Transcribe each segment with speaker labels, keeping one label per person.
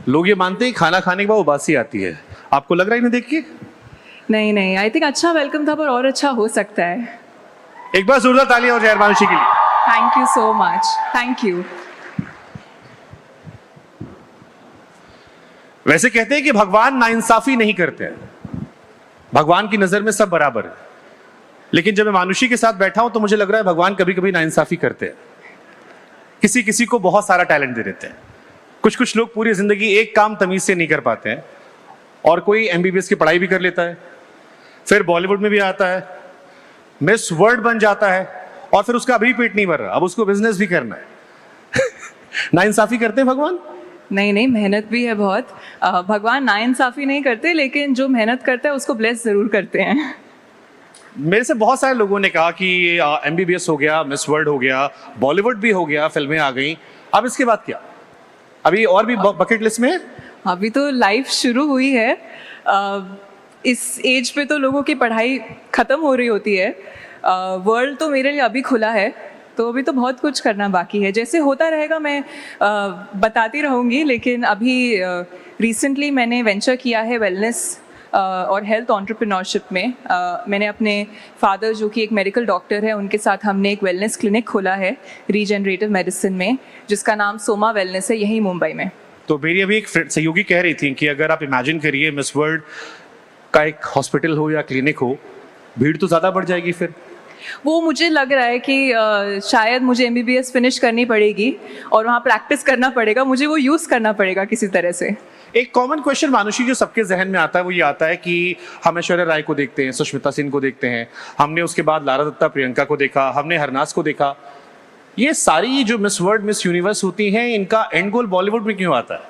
Speaker 1: लोग ये मानते हैं खाना खाने के बाद उबासी आती है, आपको लग रहा है इन्हें देख के?
Speaker 2: नहीं नहीं, आई थिंक अच्छा वेलकम था, पर और अच्छा हो सकता है।
Speaker 1: एक बार जोरदार तालियां हो जाए मानुषी के लिए।
Speaker 2: Thank you so much, thank you.
Speaker 1: वैसे कहते हैं कि भगवान नाइंसाफी नहीं करते हैं, भगवान की नजर में सब बराबर है। लेकिन जब मैं मानुषी के साथ बैठा हूं तो मुझे लग रहा है भगवान कभी कभी नाइंसाफी करते हैं। किसी किसी को बहुत सारा टैलेंट दे देते हैं। कुछ कुछ लोग पूरी जिंदगी एक काम तमीज से नहीं कर पाते हैं, और कोई एमबीबीएस की पढ़ाई भी कर लेता है, फिर बॉलीवुड में भी आता है, मिस वर्ल्ड बन जाता है, और फिर उसका अभी पेट नहीं भर रहा, अब उसको बिजनेस भी करना है। नाइंसाफी करते हैं भगवान?
Speaker 2: नहीं नहीं, मेहनत भी है बहुत। भगवान नाइंसाफी नहीं करते, लेकिन जो मेहनत करता है उसको ब्लेस जरूर करते हैं।
Speaker 1: मेरे से बहुत सारे लोगों ने कहा कि एमबीबीएस हो गया, मिस वर्ल्ड हो गया, बॉलीवुड भी हो गया, फिल्में आ गई, अब इसके बाद क्या? अभी और भी बकेट लिस्ट में है?
Speaker 2: अभी तो लाइफ शुरू हुई है। इस एज पे तो लोगों की पढ़ाई ख़त्म हो रही होती है। वर्ल्ड तो मेरे लिए अभी खुला है, तो अभी तो बहुत कुछ करना बाकी है। जैसे होता रहेगा मैं बताती रहूँगी, लेकिन अभी रिसेंटली मैंने वेंचर किया है वेलनेस और हेल्थ एंटरप्रेन्योरशिप में। मैंने अपने फादर, जो कि एक मेडिकल डॉक्टर है, उनके साथ हमने एक वेलनेस क्लिनिक खोला है रीजनरेटिव मेडिसिन में, जिसका नाम सोमा वेलनेस है, यहीं मुंबई में।
Speaker 1: तो मेरी अभी एक सहयोगी कह रही थी कि अगर आप इमेजिन करिए मिस वर्ल्ड का एक हॉस्पिटल हो या क्लिनिक हो, भीड़ तो ज़्यादा बढ़ जाएगी फिर।
Speaker 2: वो मुझे लग रहा है कि शायद मुझे एमबीबीएस फिनिश करनी पड़ेगी और वहाँ प्रैक्टिस करना पड़ेगा, मुझे वो यूज़ करना पड़ेगा किसी तरह से।
Speaker 1: एक कॉमन क्वेश्चन मानुषी जो सबके जहन में आता है वो ये आता है कि हम ऐश्वर्या राय को देखते हैं, सुष्मिता सेन को देखते हैं, हमने उसके बाद लारा दत्ता प्रियंका को देखा, हमने हरनाज को देखा, ये सारी जो मिस वर्ल्ड मिस यूनिवर्स होती हैं, इनका एंड गोल बॉलीवुड में क्यों आता है?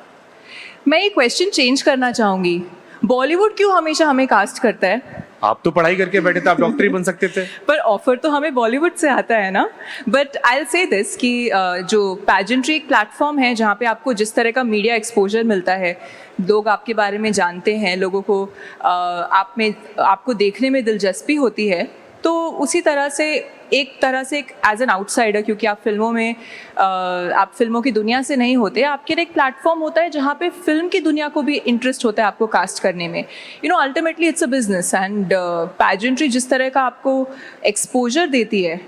Speaker 2: मैं ये क्वेश्चन चेंज करना चाहूँगी। बॉलीवुड क्यों हमेशा हमें कास्ट करता है?
Speaker 1: आप तो पढ़ाई करके बैठे थे, आप डॉक्टर ही बन सकते थे।
Speaker 2: पर ऑफर तो हमें बॉलीवुड से आता है ना। But I will say this कि जो पैजेंट्री एक प्लेटफॉर्म है जहाँ पे आपको जिस तरह का मीडिया एक्सपोजर मिलता है, लोग आपके बारे में जानते हैं, लोगों को आपको देखने में दिलचस्पी होती है, तो उसी तरह से एक एज एन आउटसाइडर, क्योंकि आप फिल्मों की दुनिया से नहीं होते, आपके लिए एक प्लेटफॉर्म होता है जहाँ पे फिल्म की दुनिया को भी इंटरेस्ट होता है आपको कास्ट करने में। Ultimately it's a business, and pageantry जिस तरह का आपको एक्सपोजर देती है,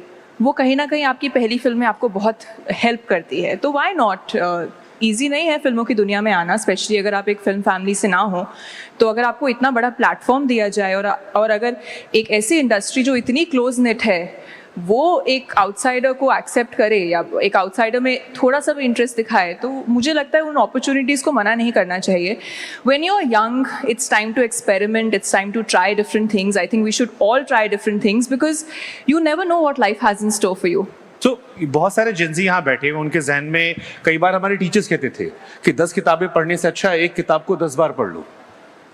Speaker 2: वो कहीं ना कहीं आपकी पहली फिल्म में आपको बहुत हेल्प करती है। तो वाई नॉट? ईजी नहीं है फिल्मों की दुनिया में आना, स्पेशली अगर आप एक फिल्म फैमिली से ना हो। तो अगर आपको इतना बड़ा प्लेटफॉर्म दिया जाए और अगर एक ऐसी इंडस्ट्री जो इतनी क्लोज नेट है, वो एक आउटसाइडर को एक्सेप्ट करे या एक आउटसाइडर में थोड़ा सा भी इंटरेस्ट दिखाए, तो मुझे लगता है उन अपॉर्चुनिटीज़ को मना नहीं करना चाहिए। When you are young, it's time to experiment, it's time to try different things. I think we should all try different things, because you never know what life has in store for you.
Speaker 1: तो बहुत सारे जिनजी यहाँ बैठे हुए, उनके जहन में कई बार हमारे टीचर्स कहते थे कि 10 किताबें पढ़ने से अच्छा एक किताब को 10 बार पढ़ लो।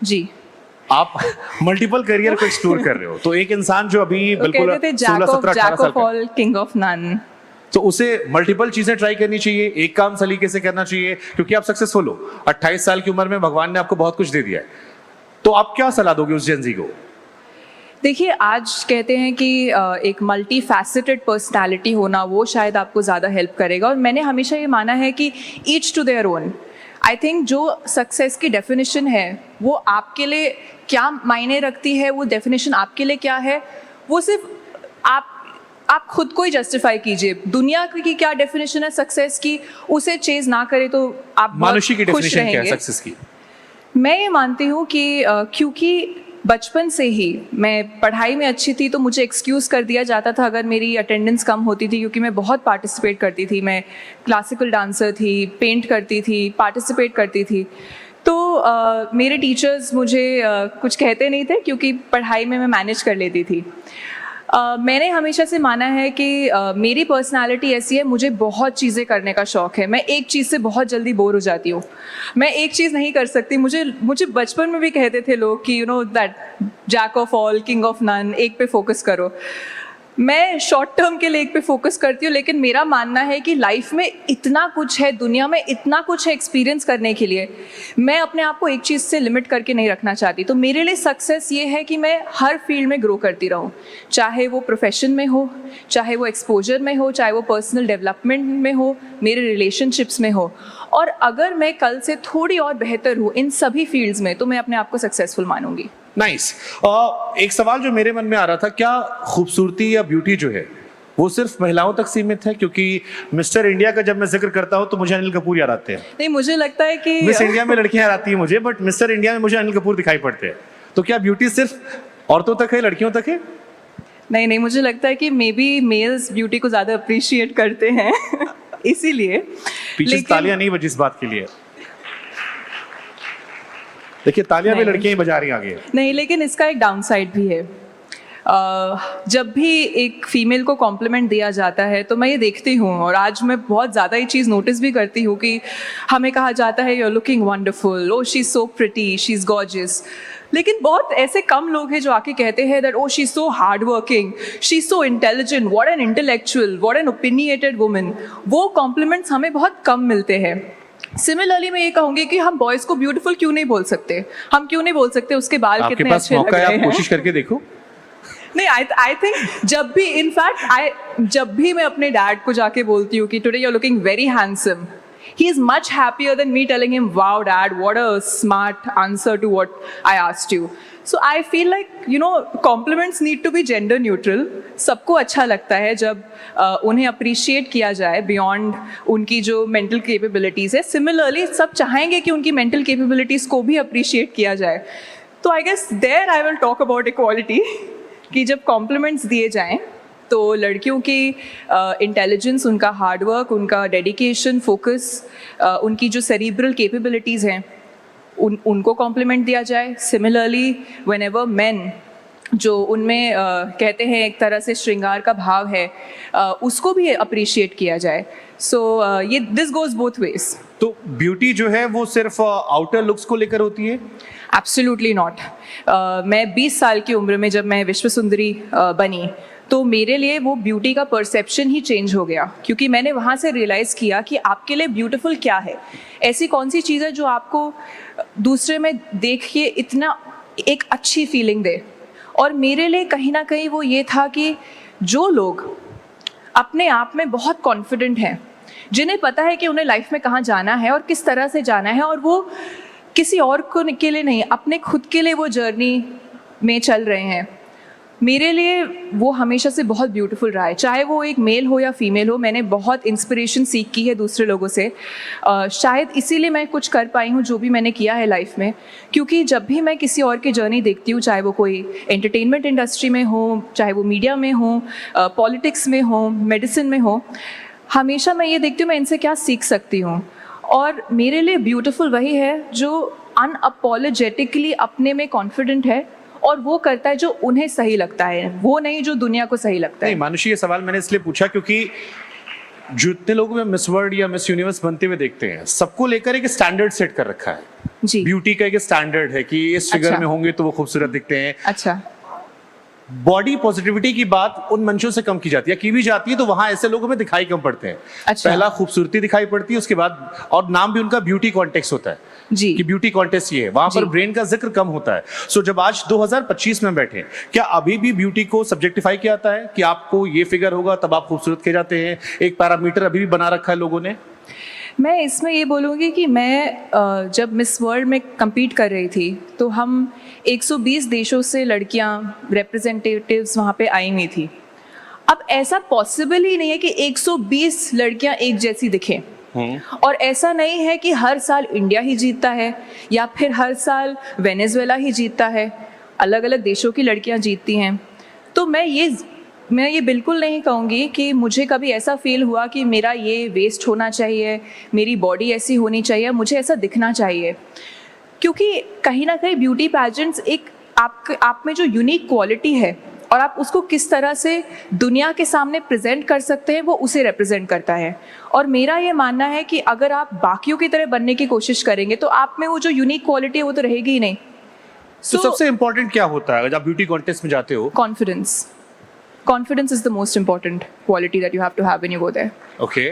Speaker 2: जी,
Speaker 1: आप मल्टीपल करियर को एक्सप्लोर कर रहे हो, तो एक इंसान जो अभी बिल्कुल 16-17-18 साल का है,
Speaker 2: किंग ऑफ नन,
Speaker 1: तो उसे मल्टीपल चीजें ट्राई करनी चाहिए, एक काम सलीके से करना चाहिए, क्योंकि आप सक्सेसफुल हो। 28 साल की उम्र में भगवान ने आपको बहुत कुछ दे दिया है, तो आप क्या सलाह दोगे उस जेनजी को?
Speaker 2: देखिए, आज कहते हैं कि एक मल्टी फैसेटेड पर्सनैलिटी होना, वो शायद आपको ज़्यादा हेल्प करेगा। और मैंने हमेशा ये माना है कि each to their own. I think जो सक्सेस की डेफिनेशन है, वो आपके लिए क्या मायने रखती है, वो डेफिनेशन आपके लिए क्या है, वो सिर्फ आप खुद को ही जस्टिफाई कीजिए। दुनिया की क्या डेफिनेशन है सक्सेस की, उसे चेज ना करें तो आप
Speaker 1: मानुषी की
Speaker 2: बहुत खुश
Speaker 1: डेफिनेशन क्या है
Speaker 2: रहेंगे।
Speaker 1: सक्सेस की?
Speaker 2: मैं ये मानती हूँ कि क्योंकि बचपन से ही मैं पढ़ाई में अच्छी थी, तो मुझे एक्सक्यूज़ कर दिया जाता था अगर मेरी अटेंडेंस कम होती थी, क्योंकि मैं बहुत पार्टिसिपेट करती थी। मैं क्लासिकल डांसर थी, पेंट करती थी, पार्टिसिपेट करती थी। तो मेरे टीचर्स मुझे कुछ कहते नहीं थे, क्योंकि पढ़ाई में मैं मैनेज कर लेती थी। मैंने हमेशा से माना है कि मेरी पर्सनालिटी ऐसी है, मुझे बहुत चीज़ें करने का शौक़ है। मैं एक चीज़ से बहुत जल्दी बोर हो जाती हूँ, मैं एक चीज़ नहीं कर सकती। मुझे बचपन में भी कहते थे लोग कि that jack of all king of none, एक पे फोकस करो। मैं शॉर्ट टर्म के लिए एक पे फोकस करती हूँ, लेकिन मेरा मानना है कि लाइफ में इतना कुछ है, दुनिया में इतना कुछ है एक्सपीरियंस करने के लिए, मैं अपने आप को एक चीज़ से लिमिट करके नहीं रखना चाहती। तो मेरे लिए सक्सेस ये है कि मैं हर फील्ड में ग्रो करती रहूँ, चाहे वो प्रोफेशन में हो, चाहे वो एक्सपोजर में हो, चाहे वो पर्सनल डेवलपमेंट में हो, मेरे रिलेशनशिप्स में हो। और अगर मैं कल से थोड़ी और बेहतर हूँ इन सभी फील्ड्स में तो मैं अपने आप को सक्सेसफुल मानूंगी।
Speaker 1: नाइस। एक सवाल जो मेरे मन में आ रहा था, क्या खूबसूरती या ब्यूटी जो है वो सिर्फ महिलाओं तक सीमित है? क्योंकि मिस्टर इंडिया का जब मैं जिक्र करता हूँ तो मुझे अनिल कपूर याद आते हैं।
Speaker 2: नहीं, मुझे लगता है कि
Speaker 1: मिस इंडिया में लड़कियां याद आती हैं मुझे, बट मिस्टर इंडिया में मुझे अनिल कपूर दिखाई पड़ते हैं। तो क्या ब्यूटी सिर्फ औरतों तक है, लड़कियों तक है?
Speaker 2: नहीं, मुझे लगता है कि मे बी मेल्स ब्यूटी को ज़्यादा अप्रिशिएट करते हैं इसीलिए।
Speaker 1: पीछे तालियां नहीं बजी इस बात के लिए। देखिए तालियां भी
Speaker 2: नहीं।
Speaker 1: लड़कियां ही बजा रही हैं आगे।
Speaker 2: नहीं, लेकिन इसका एक डाउन साइड भी है। जब भी एक फीमेल को कॉम्प्लीमेंट दिया जाता है तो मैं ये देखती हूँ, और आज मैं बहुत ज़्यादा ये चीज़ नोटिस भी करती हूँ कि हमें कहा जाता है you are looking wonderful, oh she is so pretty, she is gorgeous. लेकिन बहुत ऐसे कम लोग हैं जो आके कहते हैं that O she is so hard working, she is so intelligent, what an intellectual, what an opinionated woman. वो कॉम्प्लीमेंट्स हमें बहुत कम मिलते हैं। सिमिलरली मैं ये कहूँगी कि हम बॉयज़ को ब्यूटीफुल क्यों नहीं बोल सकते? हम क्यों नहीं बोल सकते उसके बाल
Speaker 1: आपके
Speaker 2: कितने
Speaker 1: पास
Speaker 2: अच्छे लग
Speaker 1: मौका है,
Speaker 2: रहे
Speaker 1: आप
Speaker 2: हैं?
Speaker 1: कोशिश करके देखो।
Speaker 2: नहीं, आई थिंक जब भी इनफैक्ट जब भी मैं अपने डैड को जाके बोलती हूँ कि today you are looking very handsome, he is much happier than me telling him, wow dad, what a smart answer to what I asked you. So I feel like, you know, compliments need to be gender neutral. सबको अच्छा लगता है जब उन्हें appreciate किया जाए beyond उनकी जो मेंटल कैपेबिलिटीज़ है। सिमिलरली सब चाहेंगे कि उनकी मेंटल कैपेबिलिटीज़ को भी अप्रिशिएट किया जाए। तो I guess there I will talk about equality कि जब कॉम्प्लीमेंट्स दिए जाएं तो लड़कियों की इंटेलिजेंस, उनका हार्डवर्क, उनका डेडिकेशन, फोकस, उनकी जो सेरिब्रल कैपेबिलिटीज़ हैं उनको कॉम्प्लीमेंट दिया जाए। सिमिलरली व्हेनेवर मेन जो उनमें कहते हैं एक तरह से श्रृंगार का भाव है, उसको भी अप्रिशिएट किया जाए। सो ये दिस गोज बोथ वेज।
Speaker 1: तो ब्यूटी जो है वो सिर्फ आउटर लुक्स को लेकर होती है?
Speaker 2: Absolutely not. मैं 20 साल की उम्र में जब मैं विश्व सुंदरी बनी तो मेरे लिए वो ब्यूटी का परसेप्शन ही चेंज हो गया, क्योंकि मैंने वहाँ से रियलाइज़ किया कि आपके लिए ब्यूटीफुल क्या है। ऐसी कौन सी चीज़ है जो आपको दूसरे में देख के इतना एक अच्छी फीलिंग दे। और मेरे लिए कहीं ना कहीं वो ये था कि जो लोग अपने आप में बहुत कॉन्फिडेंट हैं, जिन्हें पता है कि उन्हें लाइफ में कहाँ जाना है और किस तरह से जाना है, और वो किसी और को के लिए नहीं, अपने खुद के लिए वो जर्नी में चल रहे हैं, मेरे लिए वो हमेशा से बहुत ब्यूटीफुल रहा है। चाहे वो एक मेल हो या फीमेल हो, मैंने बहुत इंस्पिरेशन सीख की है दूसरे लोगों से। शायद इसीलिए मैं कुछ कर पाई हूँ जो भी मैंने किया है लाइफ में, क्योंकि जब भी मैं किसी और की जर्नी देखती हूँ, चाहे वो कोई एंटरटेनमेंट इंडस्ट्री में हो, चाहे वो मीडिया में हो, पॉलिटिक्स में हो, मेडिसिन में हो, हमेशा मैं ये देखती हूँ मैं इनसे क्या सीख सकती हूँ। और मेरे लिए ब्यूटीफुल वही है जो अनअपोलोजेटिकली अपने में कॉन्फिडेंट है और वो करता है जो उन्हें सही लगता है, वो नहीं जो दुनिया को सही लगता है।
Speaker 1: नहीं मानुषी, ये सवाल मैंने इसलिए पूछा क्योंकि जितने लोग में मिस वर्ल्ड या मिस यूनिवर्स बनते हुए देखते हैं, सबको लेकर एक स्टैंडर्ड सेट कर रखा है
Speaker 2: जी।
Speaker 1: ब्यूटी का एक स्टैंडर्ड है कि इस फिगर
Speaker 2: अच्छा।
Speaker 1: में होंगे तो वो खूबसूरत दिखते हैं।
Speaker 2: अच्छा।
Speaker 1: बॉडी पॉजिटिविटी की बात उन मंचों से कम की जाती है, की भी जाती है तो वहां ऐसे लोगों में दिखाई कम पड़ते हैं।
Speaker 2: अच्छा।
Speaker 1: पहला खूबसूरती दिखाई पड़ती है, उसके बाद, और नाम भी उनका ब्यूटी कॉन्टेक्स्ट होता है
Speaker 2: जी।
Speaker 1: कि ब्यूटी कॉन्टेस्ट ये है, वहां पर
Speaker 2: जी।
Speaker 1: ब्रेन का जिक्र कम होता है। सो जब आज 2025 में बैठे, क्या अभी भी ब्यूटी को सब्जेक्टिफाई किया जाता है कि आपको ये फिगर होगा तब आप खूबसूरत कहे जाते हैं? एक पैरामीटर अभी भी बना रखा है लोगों ने?
Speaker 2: मैं इसमें ये बोलूँगी कि मैं जब मिस वर्ल्ड में compete कर रही थी तो हम 120 देशों से लड़कियां रिप्रेजेंटेटिव्स वहाँ पे आई हुई थी। अब ऐसा पॉसिबल ही नहीं है कि 120 लड़कियां एक जैसी दिखें, और ऐसा नहीं है कि हर साल इंडिया ही जीतता है या फिर हर साल वेनेजुएला ही जीतता है, अलग अलग देशों की लड़कियां जीतती हैं। तो मैं ये बिल्कुल नहीं कहूँगी कि मुझे कभी ऐसा फील हुआ कि मेरा ये वेस्ट होना चाहिए, मेरी बॉडी ऐसी होनी चाहिए, मुझे ऐसा दिखना चाहिए, क्योंकि कहीं ना कहीं ब्यूटी पैजेंट्स एक आप में जो यूनिक क्वालिटी है और आप उसको किस तरह से दुनिया के सामने प्रेजेंट कर सकते हैं वो उसे रिप्रेजेंट करता है। और मेरा ये मानना है कि अगर आप बाकियों की तरह बनने की कोशिश करेंगे तो आप में वो जो यूनिक क्वालिटी है वो तो रहेगी ही नहीं।
Speaker 1: तो सबसे इंपॉर्टेंट क्या होता है जब आप ब्यूटी कॉन्टेस्ट में जाते हो?
Speaker 2: Confidence is the most important quality that you have to have when you go there.
Speaker 1: Okay.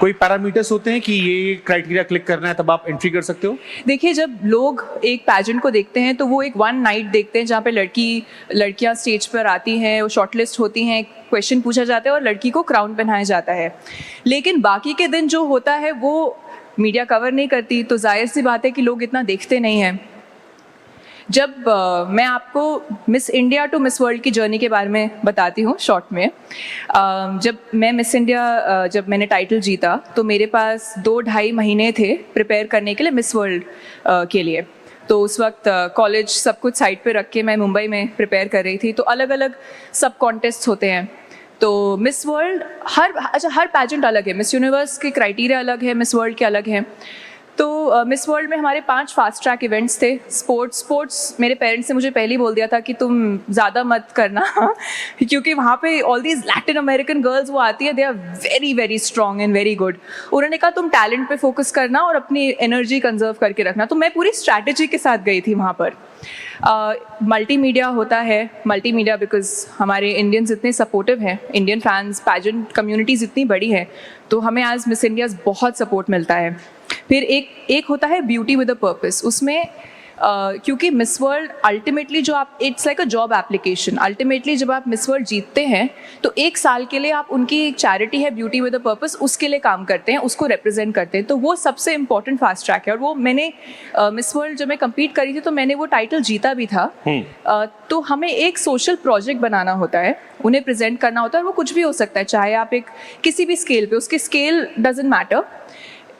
Speaker 1: कोई पैरामीटर्स होते हैं कि ये क्राइटेरिया क्लिक करना है तब आप एंट्री कर सकते हो?
Speaker 2: देखिए, जब लोग एक पैजेंट को देखते हैं तो वो एक वन नाइट देखते हैं जहाँ पे लड़कियाँ स्टेज पर आती हैं, वो शॉर्टलिस्ट होती हैं, क्वेश्चन पूछा जाता है और लड़की को क्राउन पहनाया जाता है। लेकिन बाकी के दिन जो होता है वो मीडिया कवर नहीं करती तो जाहिर सी बात है कि लोग इतना देखते नहीं हैं। जब मैं आपको Miss India to Miss World की जर्नी के बारे में बताती हूँ शॉर्ट में। जब मैं मिस इंडिया जब मैंने टाइटल जीता तो मेरे पास 2-2.5 महीने थे प्रिपेयर करने के लिए मिस वर्ल्ड के लिए। तो उस वक्त कॉलेज सब कुछ साइड पे रख के मैं मुंबई में प्रिपेयर कर रही थी। तो अलग अलग सब कॉन्टेस्ट होते हैं। तो मिस वर्ल्ड हर पैजेंट अलग है, मिस यूनिवर्स के क्राइटेरिया अलग है, मिस वर्ल्ड के अलग हैं। तो मिस वर्ल्ड में हमारे 5 फास्ट ट्रैक इवेंट्स थे। स्पोर्ट्स मेरे पेरेंट्स ने मुझे पहले ही बोल दिया था कि तुम ज़्यादा मत करना क्योंकि वहाँ पे all these Latin American girls वो आती है, they are very very strong and very good. उन्होंने कहा तुम टैलेंट पे फोकस करना और अपनी एनर्जी कंजर्व करके रखना। तो मैं पूरी स्ट्रैटेजी के साथ गई थी वहाँ पर। मल्टीमीडिया होता है, मल्टीमीडिया बिकॉज हमारे इंडियंस इतने सपोर्टिव हैं, इंडियन फैंस पैजेंट कम्युनिटीज़ इतनी बड़ी है, तो हमें आज मिस इंडियाज़ बहुत सपोर्ट मिलता है। फिर एक होता है ब्यूटी विद अ पर्पस। उसमें क्योंकि मिस वर्ल्ड अल्टीमेटली जो आप it's like a job application. Ultimately जब आप मिस वर्ल्ड जीतते हैं तो 1 साल के लिए आप उनकी एक चैरिटी है ब्यूटी विद अ पर्पस, उसके लिए काम करते हैं, उसको रिप्रेजेंट करते हैं। तो वो सबसे इम्पॉर्टेंट फास्ट ट्रैक है। और वो मैंने मिस वर्ल्ड जब मैं कम्पीट करी थी तो मैंने वो टाइटल जीता भी था। तो हमें एक सोशल प्रोजेक्ट बनाना होता है, उन्हें प्रेजेंट करना होता है। वो कुछ भी हो सकता है, चाहे आप एक किसी भी स्केल पे, उसके scale doesn't matter.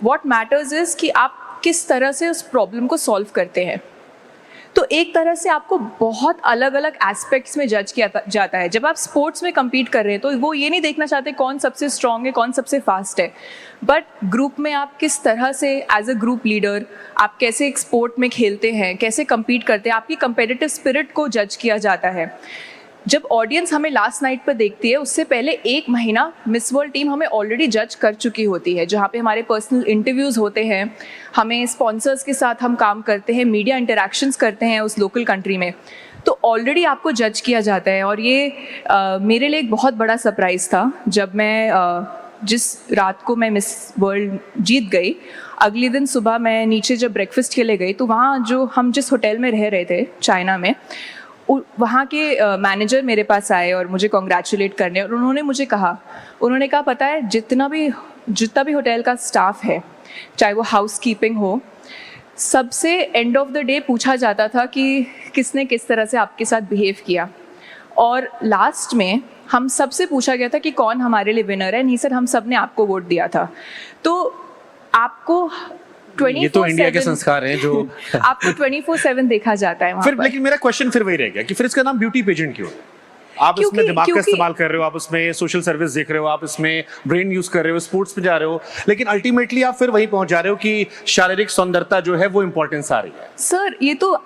Speaker 2: What matters is कि आप किस तरह से उस प्रॉब्लम को सॉल्व करते हैं। तो एक तरह से आपको बहुत अलग अलग एस्पेक्ट्स में जज किया जाता है। जब आप स्पोर्ट्स में compete कर रहे हैं तो वो ये नहीं देखना चाहते कौन सबसे स्ट्रांग है, कौन सबसे फास्ट है, बट ग्रुप में आप किस तरह से एज अ ग्रुप लीडर आप कैसे एक स्पोर्ट में खेलते हैं, कैसे compete करते हैं, आपकी कंपेटिटिव स्पिरिट को जज किया जाता है। जब ऑडियंस हमें लास्ट नाइट पर देखती है उससे पहले 1 महीना मिस वर्ल्ड टीम हमें ऑलरेडी जज कर चुकी होती है, जहाँ पे हमारे पर्सनल इंटरव्यूज़ होते हैं, हमें स्पॉन्सर्स के साथ हम काम करते हैं, मीडिया इंटरेक्शंस करते हैं उस लोकल कंट्री में। तो ऑलरेडी आपको जज किया जाता है। और ये मेरे लिए एक बहुत बड़ा सरप्राइज़ था जब मैं जिस रात को मैं मिस वर्ल्ड जीत गई, अगले दिन सुबह मैं नीचे जब ब्रेकफास्ट के लिए गई तो वहाँ जो हम जिस होटल में रह रहे थे चाइना में, वहाँ के मैनेजर मेरे पास आए और मुझे कॉन्ग्रेचुलेट करने, और उन्होंने कहा पता है जितना भी होटल का स्टाफ है, चाहे वो हाउस कीपिंग हो, सबसे एंड ऑफ द डे पूछा जाता था कि किसने किस तरह से आपके साथ बिहेव किया। और लास्ट में हम सबसे पूछा गया था कि कौन हमारे लिए विनर है। नहीं सर, हम सब ने आपको वोट दिया था। तो आपको 24/7
Speaker 1: ये तो इंडिया के संस्कार हैं जो
Speaker 2: आपको 24/7 देखा जाता है वहाँ
Speaker 1: फिर
Speaker 2: पर।
Speaker 1: लेकिन मेरा क्वेश्चन फिर वही रह गया कि फिर इसका नाम ब्यूटी पेजेंट क्यों है? आप इसमें दिमाग का इस्तेमाल कर रहे हो, आप उसमें सोशल सर्विस देख रहे हो, आप इसमें ब्रेन यूज कर रहे हो, स्पोर्ट्स पे जा रहे हो, लेकिन अल्टीमेटली आप फिर वहीं पहुंच जा रहे हो कि शारीरिक सुंदरता जो है वो इंपॉर्टेंस आ रही है।
Speaker 2: सर ये तो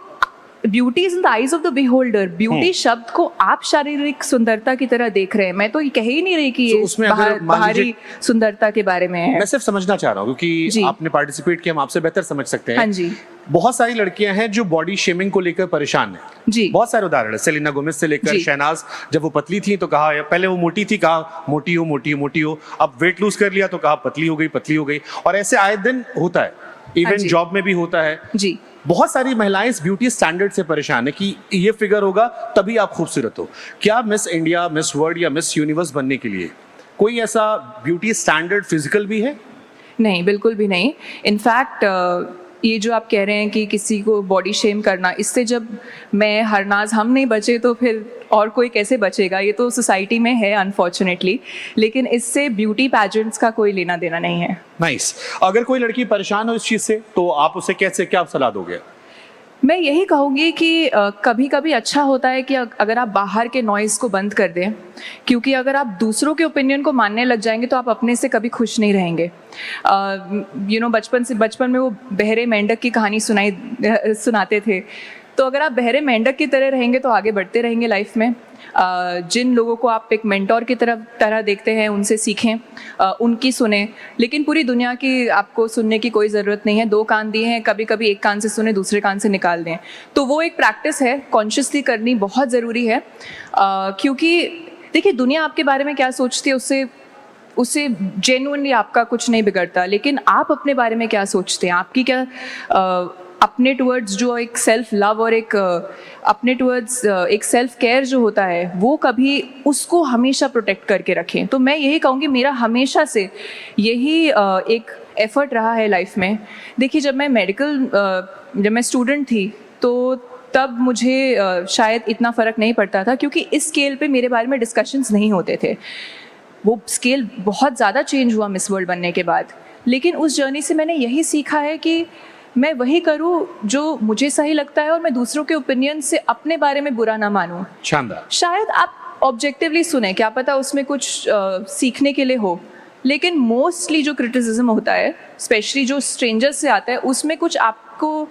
Speaker 2: beauty is in the eyes of the beholder. Beauty शब्द को आप शारीरिक सुंदरता की तरह देख रहे हैं। मैं तो ये कह ही नहीं रही कि ये
Speaker 1: उसमें अगर
Speaker 2: बाहरी सुंदरता के बारे में है।
Speaker 1: मैं सिर्फ समझना चाह रहा हूँ क्योंकि आपने पार्टिसिपेट किया, हम आपसे बेहतर समझ सकते हैं।
Speaker 2: हाँ जी।
Speaker 1: बहुत सारी लड़कियां हैं जो बॉडी शेमिंग को लेकर परेशान हैं
Speaker 2: जी।
Speaker 1: बहुत सारे उदाहरण है, सेलिना गोमेज से लेकर शहनाज, जब वो पतली थी तो कहा, पहले वो मोटी थी, कहा मोटी हो मोटी हो मोटी हो, अब वेट लूज कर लिया तो कहा पतली हो गई, और ऐसे आए दिन होता है। इवन जॉब में भी होता है
Speaker 2: जी।
Speaker 1: बहुत सारी महिलाएं इस ब्यूटी स्टैंडर्ड से परेशान है कि ये फिगर होगा तभी आप खूबसूरत हो। क्या मिस इंडिया, मिस वर्ल्ड या मिस यूनिवर्स बनने के लिए कोई ऐसा ब्यूटी स्टैंडर्ड फिजिकल भी है?
Speaker 2: नहीं, बिल्कुल भी नहीं। इनफैक्ट ये जो आप कह रहे हैं कि किसी को बॉडी शेम करना, इससे जब मैं हरनाज हम नहीं बचे तो फिर और कोई कैसे बचेगा? ये तो सोसाइटी में है अनफॉर्चुनेटली, लेकिन इससे ब्यूटी पैजेंट्स का कोई लेना देना नहीं है।
Speaker 1: नाइस। अगर कोई लड़की परेशान हो इस चीज से तो आप उसे कैसे, क्या आप सलाह दोगे?
Speaker 2: मैं यही कहूँगी कि कभी कभी अच्छा होता है कि अगर आप बाहर के नॉइज़ को बंद कर दें, क्योंकि अगर आप दूसरों के ओपिनियन को मानने लग जाएंगे तो आप अपने से कभी खुश नहीं रहेंगे। बचपन में वो बहरे मेंढक की कहानी सुनाते थे। तो अगर आप बहरे मेंढक की तरह रहेंगे तो आगे बढ़ते रहेंगे लाइफ में। जिन लोगों को आप एक मेंटोर की तरह देखते हैं उनसे सीखें, उनकी सुने, लेकिन पूरी दुनिया की आपको सुनने की कोई ज़रूरत नहीं है। 2 कान दिए हैं, कभी कभी एक कान से सुने, दूसरे कान से निकाल दें। तो वो एक प्रैक्टिस है, कॉन्शियसली करनी बहुत ज़रूरी है। क्योंकि देखिए दुनिया आपके बारे में क्या सोचती है उससे जेन्युइनली आपका कुछ नहीं बिगड़ता, लेकिन आप अपने बारे में क्या सोचते हैं, आपकी क्या अपने टुवर्ड्स जो एक सेल्फ लव और एक अपने टुवर्ड्स एक सेल्फ केयर जो होता है वो कभी उसको हमेशा प्रोटेक्ट करके रखें। तो मैं यही कहूँगी, मेरा हमेशा से यही एक एफर्ट रहा है लाइफ में। देखिए जब मैं स्टूडेंट थी तो तब मुझे शायद इतना फ़र्क नहीं पड़ता था, क्योंकि इस स्केल पे मेरे बारे में डिस्कशंस नहीं होते थे। वो स्केल बहुत ज़्यादा चेंज हुआ मिस वर्ल्ड बनने के बाद, लेकिन उस जर्नी से मैंने यही सीखा है कि मैं वही करूँ जो मुझे सही लगता है और मैं दूसरों के ओपिनियन से अपने बारे में बुरा ना मानूँ।
Speaker 1: शानदार।
Speaker 2: शायद आप ऑब्जेक्टिवली सुने, क्या पता उसमें कुछ सीखने के लिए हो, लेकिन मोस्टली जो क्रिटिसिज्म होता है, स्पेशली जो स्ट्रेंजर्स से आता है, उसमें कुछ आपको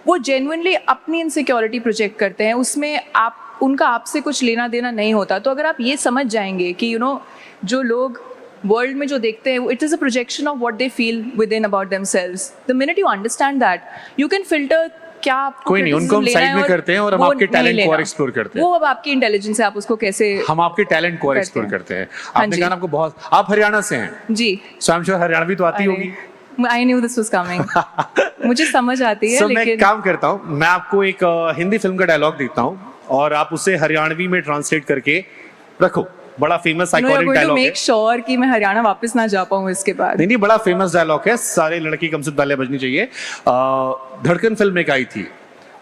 Speaker 2: वो जेन्युइनली अपनी इनसिक्योरिटी प्रोजेक्ट करते हैं, उसमें उनका आपसे कुछ लेना देना नहीं होता। तो अगर आप ये समझ जाएंगे कि जो लोग वर्ल्ड में जो देखते हैं, it is a projection of what they feel with in about themselves. The minute you understand that, you can filter क्या आपको
Speaker 1: कोई नहीं, उनको हम साइड में करते हैं और हम आपके टैलेंट को और एक्सप्लोर करते हैं।
Speaker 2: वो अब आपकी इंटेलिजेंस है, आप उसको कैसे,
Speaker 1: हम आपके टैलेंट को और एक्सप्लोर करते हैं। आपने कहा आपको बहुत, आप हरियाणा से हैं
Speaker 2: जी,
Speaker 1: सो आई एम श्योर हरियाणवी तो आती होगी।
Speaker 2: I knew this was coming. मुझे समझ आती है,
Speaker 1: लेकिन मैं काम करता हूँ, मैं आपको एक हिंदी फिल्म का डायलॉग देता हूँ और आप उसे हरियाणवी में ट्रांसलेट करके रखो। बड़ा फेमस आइकॉनिक डायलॉग है।
Speaker 2: मेक श्योर कि मैं हरियाणा वापस ना जा पाऊँ इसके बाद।
Speaker 1: नहीं, बड़ा फेमस डायलॉग है, सारे लड़की कम से तालियां बजनी चाहिए। धड़कन फिल्म एक आई थी,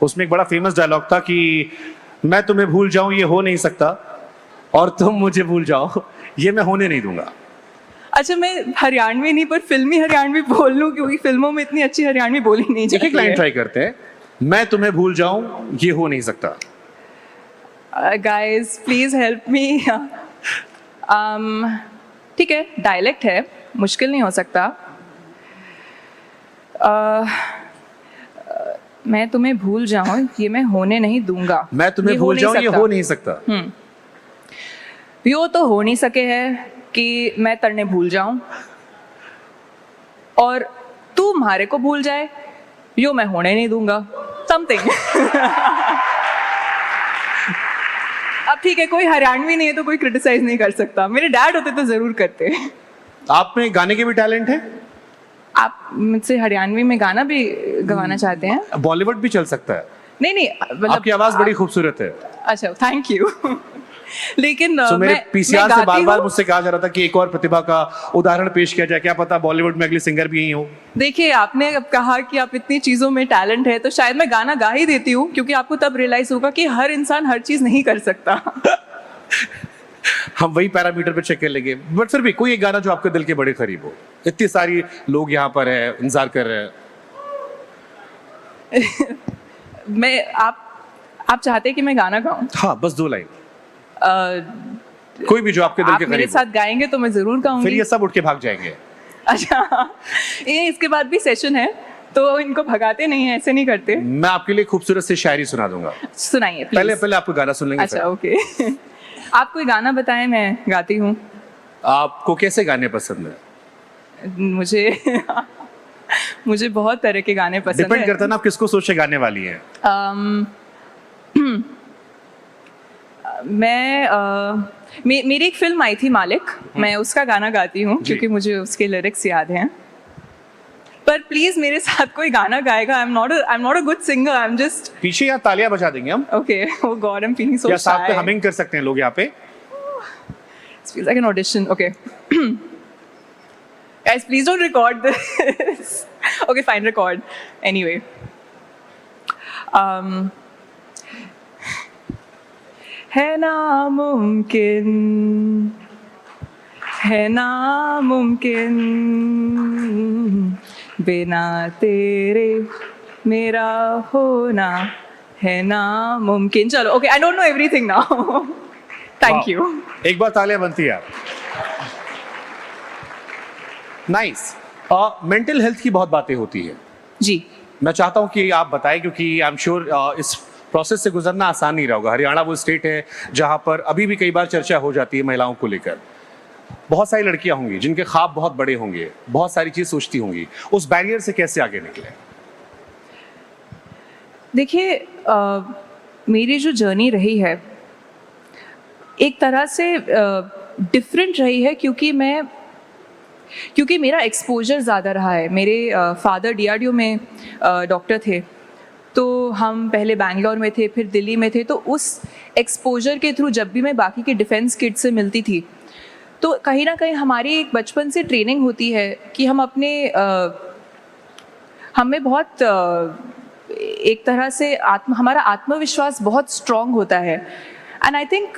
Speaker 1: उसमें एक बड़ा फेमस डायलॉग था कि मैं तुम्हें भूल जाऊं ये हो नहीं सकता, और तुम मुझे भूल जाओ ये मैं होने नहीं दूंगा।
Speaker 2: अच्छा, मैं हरियाणवी नहीं पर फिल्मी हरियाणवी बोल लूं, क्योंकि फिल्मों में इतनी अच्छी हरियाणवी बोली नहीं जाती है।
Speaker 1: एक लाइन ट्राई करते हैं, मैं तुम्हें भूल जाऊं ये हो नहीं सकता।
Speaker 2: Guys please help me. ठीक है, डायलेक्ट है, मुश्किल नहीं हो सकता। मैं तुम्हें भूल जाऊं ये मैं होने नहीं दूंगा।
Speaker 1: मैं तुम्हें भूल जाऊं ये हो नहीं सकता।
Speaker 2: यो तो हो नहीं सके है कि मैं तरने भूल जाऊं, और तू हमारे को भूल जाए यो मैं होने नहीं दूंगा। समथिंग। अब ठीक है, कोई हरियाणवी नहीं है तो कोई क्रिटिसाइज नहीं कर सकता। मेरे डैड होते तो जरूर करते।
Speaker 1: आप में गाने के भी टैलेंट है?
Speaker 2: आप मुझसे हरियाणवी में गाना भी गवाना चाहते हैं?
Speaker 1: बॉलीवुड भी चल सकता है।
Speaker 2: नहीं, मतलब
Speaker 1: आपकी आवाज बड़ी खूबसूरत है।
Speaker 2: अच्छा, थैंक यू। लेकिन
Speaker 1: मेरे पीसीआर से बार-बार मुझसे कहा जा रहा था कि एक और प्रतिभा का उदाहरण पेश किया जाए, क्या पता बॉलीवुड में अगली सिंगर भी यही हो।
Speaker 2: देखिए, आपने अब कहा कि आप इतनी चीजों में टैलेंट है, तो शायद मैं गाना गा ही देती हूँ, क्योंकि आपको तब रियलाइज होगा कि हर इंसान हर चीज नहीं कर सकता।
Speaker 1: हम वही पैरामीटर पे चेक कर लेंगे, बट फिर भी कोई एक गाना जो आपके दिल के बड़े करीब हो। इतनी सारी लोग यहाँ पर है, इंतजार कर रहे हैं।
Speaker 2: आप चाहते हैं कि मैं गाना गाऊं?
Speaker 1: हाँ, बस 2 लाइन। कोई भी जो आपके दिल के करीब हो।
Speaker 2: मेरे साथ गाएंगे तो मैं जरूर गाऊंगी।
Speaker 1: फिर ये सब उठ के भाग जाएंगे।
Speaker 2: अच्छा, ये इसके बाद भी सेशन है तो इनको भगाते नहीं है, ऐसे नहीं करते।
Speaker 1: मैं आपके लिए खूबसूरत सी शायरी सुना दूंगा।
Speaker 2: सुनाइए प्लीज।
Speaker 1: पहले आपको गाना सुन लेंगे।
Speaker 2: अच्छा, ओके। आप कोई गाना बताएं, मैं गाती हूँ।
Speaker 1: आपको कैसे गाने पसंद है?
Speaker 2: मुझे बहुत तरह के गाने पसंद है।
Speaker 1: डिपेंड करता है ना आप किसको सोच के गाने वाली हैं।
Speaker 2: मेरी एक फिल्म आई थी मालिक, मैं उसका गाना गाती हूँ क्योंकि मुझे उसके लिरिक्स याद हैं। पर प्लीज मेरे साथ कोई गाना गाएगा। I am not a good singer, I am just.
Speaker 1: पीछे या तालियां बजा देंगे हम।
Speaker 2: Okay, oh god, I am feeling so shy.
Speaker 1: या साथ में हमिंग कर सकते हैं लोग यहाँ पे।
Speaker 2: It feels like an audition. Okay. Guys, please don't record this. Okay, fine, record. Anyway. है नामुमकिन बिना तेरे मेरा होना है नामुमकिन। चलो, okay, I don't know everything now. Thank you.
Speaker 1: एक बार तालियां बनती है। नाइस। मेंटल हेल्थ की बहुत बातें होती है
Speaker 2: जी।
Speaker 1: मैं चाहता हूं कि आप बताएं, क्योंकि आई एम श्योर इस प्रोसेस से गुजरना आसान नहीं रहा होगा। हरियाणा वो स्टेट है जहां पर अभी भी कई बार चर्चा हो जाती है महिलाओं को लेकर। बहुत सारी लड़कियां होंगी जिनके ख्वाब बहुत बड़े होंगे, बहुत सारी चीज सोचती होंगी, उस बैरियर से कैसे आगे निकले?
Speaker 2: देखिए, मेरी जो जर्नी रही है एक तरह से डिफरेंट रही है, क्योंकि मेरा एक्सपोजर ज़्यादा रहा है। मेरे फादर DRDO में डॉक्टर थे, तो हम पहले बैंगलोर में थे, फिर दिल्ली में थे। तो उस एक्सपोजर के थ्रू जब भी मैं बाकी के डिफेंस किड से मिलती थी तो कहीं ना कहीं हमारी एक बचपन से ट्रेनिंग होती है कि हम अपने हमें बहुत एक तरह से हमारा आत्मविश्वास बहुत स्ट्रांग होता है। एंड आई थिंक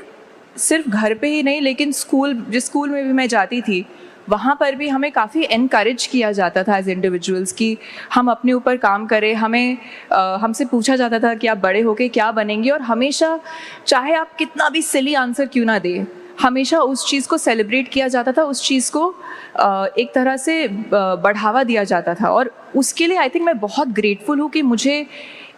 Speaker 2: सिर्फ घर पे ही नहीं, लेकिन जिस स्कूल में भी मैं जाती थी वहाँ पर भी हमें काफ़ी एनकरेज किया जाता था एज इंडिविजुअल्स कि हम अपने ऊपर काम करें। हमसे पूछा जाता था कि आप बड़े होके क्या बनेंगे, और हमेशा चाहे आप कितना भी सिली आंसर क्यों ना दें, हमेशा उस चीज़ को सेलिब्रेट किया जाता था, उस चीज़ को एक तरह से बढ़ावा दिया जाता था। और उसके लिए आई थिंक मैं बहुत ग्रेटफुल हूँ कि मुझे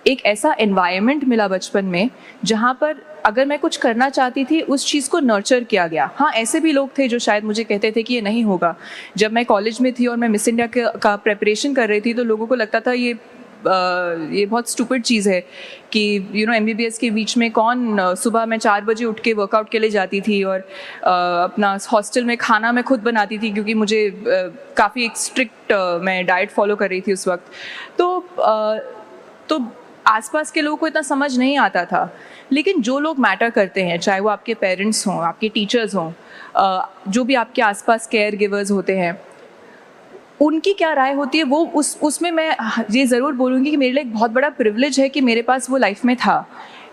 Speaker 2: एक ऐसा एनवायरनमेंट मिला बचपन में जहाँ पर अगर मैं कुछ करना चाहती थी उस चीज़ को नर्चर किया गया। हाँ, ऐसे भी लोग थे जो शायद मुझे कहते थे कि ये नहीं होगा। जब मैं कॉलेज में थी और मैं मिस इंडिया का प्रेपरेशन कर रही थी तो लोगों को लगता था ये बहुत स्टूपिड चीज़ है कि MBBS के बीच में कौन सुबह मैं 4 बजे उठ के वर्कआउट के लिए जाती थी और अपना हॉस्टल में खाना मैं खुद बनाती थी, क्योंकि मुझे काफ़ी एक स्ट्रिक्ट मैं डाइट फॉलो कर रही थी उस वक्त। तो आसपास के लोगों को इतना समझ नहीं आता था। लेकिन जो लोग मैटर करते हैं, चाहे वो आपके पेरेंट्स हों, आपके टीचर्स हों, जो भी आपके आसपास केयर गिवर्स होते हैं, उनकी क्या राय होती है वो उसमें मैं ये ज़रूर बोलूँगी कि मेरे लिए एक बहुत बड़ा प्रिविलेज है कि मेरे पास वो लाइफ में था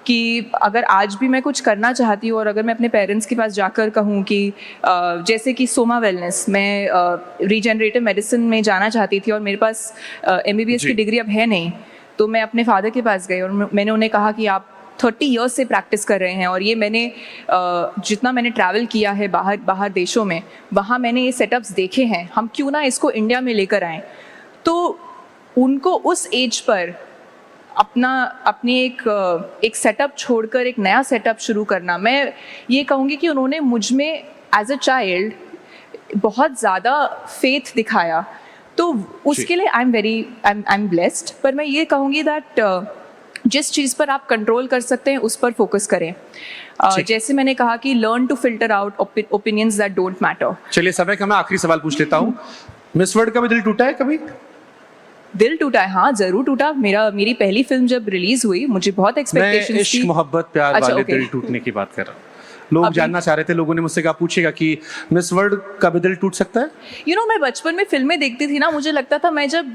Speaker 2: कि अगर आज भी मैं कुछ करना चाहती हूँ और अगर मैं अपने पेरेंट्स के पास जाकर कहूँ कि जैसे कि सोमा वेलनेस, मैं रीजनरेटिव मेडिसिन में जाना चाहती थी और मेरे पास MBBS की डिग्री अब है नहीं, तो मैं अपने फादर के पास गई और मैंने उन्हें कहा कि आप 30 इयर्स से प्रैक्टिस कर रहे हैं और ये मैंने जितना मैंने ट्रैवल किया है बाहर देशों में, वहाँ मैंने ये सेटअप्स देखे हैं, हम क्यों ना इसको इंडिया में लेकर आएँ। तो उनको उस एज पर अपनी एक सेटअप छोड़कर एक नया सेटअप शुरू करना, मैं ये कहूँगी कि उन्होंने मुझ में एज अ चाइल्ड बहुत ज़्यादा फेथ दिखाया। तो उसके लिए आई एम ब्लेस्ड। पर मैं ये कहूँगी दैट जिस चीज़ पर आप कंट्रोल कर सकते हैं उस पर फोकस करें। जैसे मैंने कहा कि learn to filter out opinions that don't matter.
Speaker 1: चलिए समय का मैं आखिरी सवाल पूछ लेता हूँ, मिस वर्ल्ड का भी दिल टूटा है कभी?
Speaker 2: दिल टूटा है, हाँ जरूर टूटा। मेरी पहली फिल्म जब रिलीज हुई मुझे बहुत एक्सपेक्टेशंस थी।
Speaker 1: मैं इश्क मोहब्बत प्यार
Speaker 2: अच्छा,
Speaker 1: वाले
Speaker 2: okay.
Speaker 1: दिल टूटने की बात कर रहा हूँ। लोग जानना चाह रहे थे, लोगों ने मुझसे कहा, पूछेगा कि मिस वर्ल्ड का भी दिल टूट सकता है?
Speaker 2: मैं बचपन में फिल्में देखती थी ना, मुझे लगता था मैं जब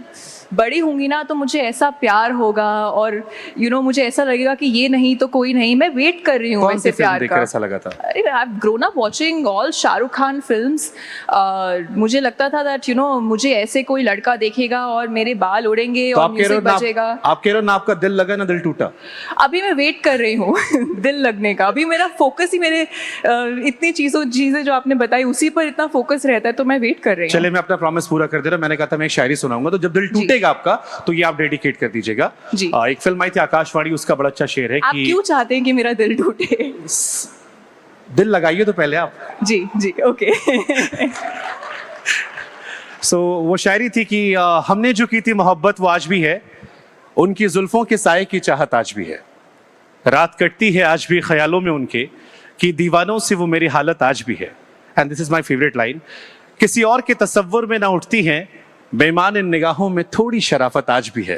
Speaker 2: बड़ी होंगी ना तो मुझे ऐसा प्यार होगा और मुझे ऐसा लगेगा कि ये नहीं तो कोई नहीं। मैं वेट कर रही हूँ वैसे प्यार का।
Speaker 1: ऐसा लगा था?
Speaker 2: अरे I have grown up watching all Shahrukh Khan films. मुझे लगता था दैट मुझे ऐसे कोई लड़का देखेगा और मेरे बाल उड़ेंगे और म्यूजिक बजेगा।
Speaker 1: आप कह रहे हो ना आपका दिल लगा ना दिल टूटा?
Speaker 2: अभी मैं वेट कर रही हूँ दिल लगने का। अभी मेरा फोकस ही मेरे इतनी चीजें जो आपने बताई उसी पर इतना फोकस रहता है, तो मैं वेट कर रही हूँ।
Speaker 1: चले मैं अपना प्रॉमिस पूरा कर दे रहा हूँ। मैंने कहा था मैं एक शायरी सुनाऊंगा, तो जब दिल टूटेगा आपका तो ये आप डेडिकेट कर दीजिएगा। एक फिल्म आई थी आकाशवाणी, उसका बड़ा अच्छा शेर है।
Speaker 2: आप क्यों चाहते हैं कि मेरा दिल टूटे?
Speaker 1: दिल लगाइए तो पहले आप।
Speaker 2: जी ओके।
Speaker 1: सो वो शायरी थी कि हमने जो की थी मोहब्बत वो आज भी है, उनकी जुल्फों के साए की चाहत आज भी है, रात कटती है आज भी ख्यालों में उनके, कि दीवानों से वो मेरी हालत आज भी है। And this is my favourite line, किसी और के तसव्वुर में ना उठती हैं बेईमान इन निगाहों में थोड़ी शराफत आज भी है,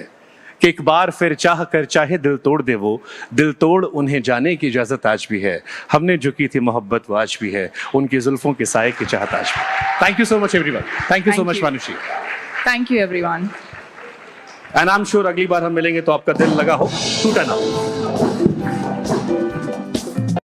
Speaker 1: कि एक बार फिर चाह कर चाहे दिल तोड़ दे वो, दिल तोड़ उन्हें जाने की इजाजत आज भी है, हमने जो की थी मोहब्बत वो आज भी है, उनकी जुल्फों के साए की चाहत आज भी। Thank you so much everyone. Thank you so much Manushi.
Speaker 2: Thank you everyone.
Speaker 1: And I am sure अगली बार हम मिलेंगे तो आपका दिल लगा हो, टूटा ना हो।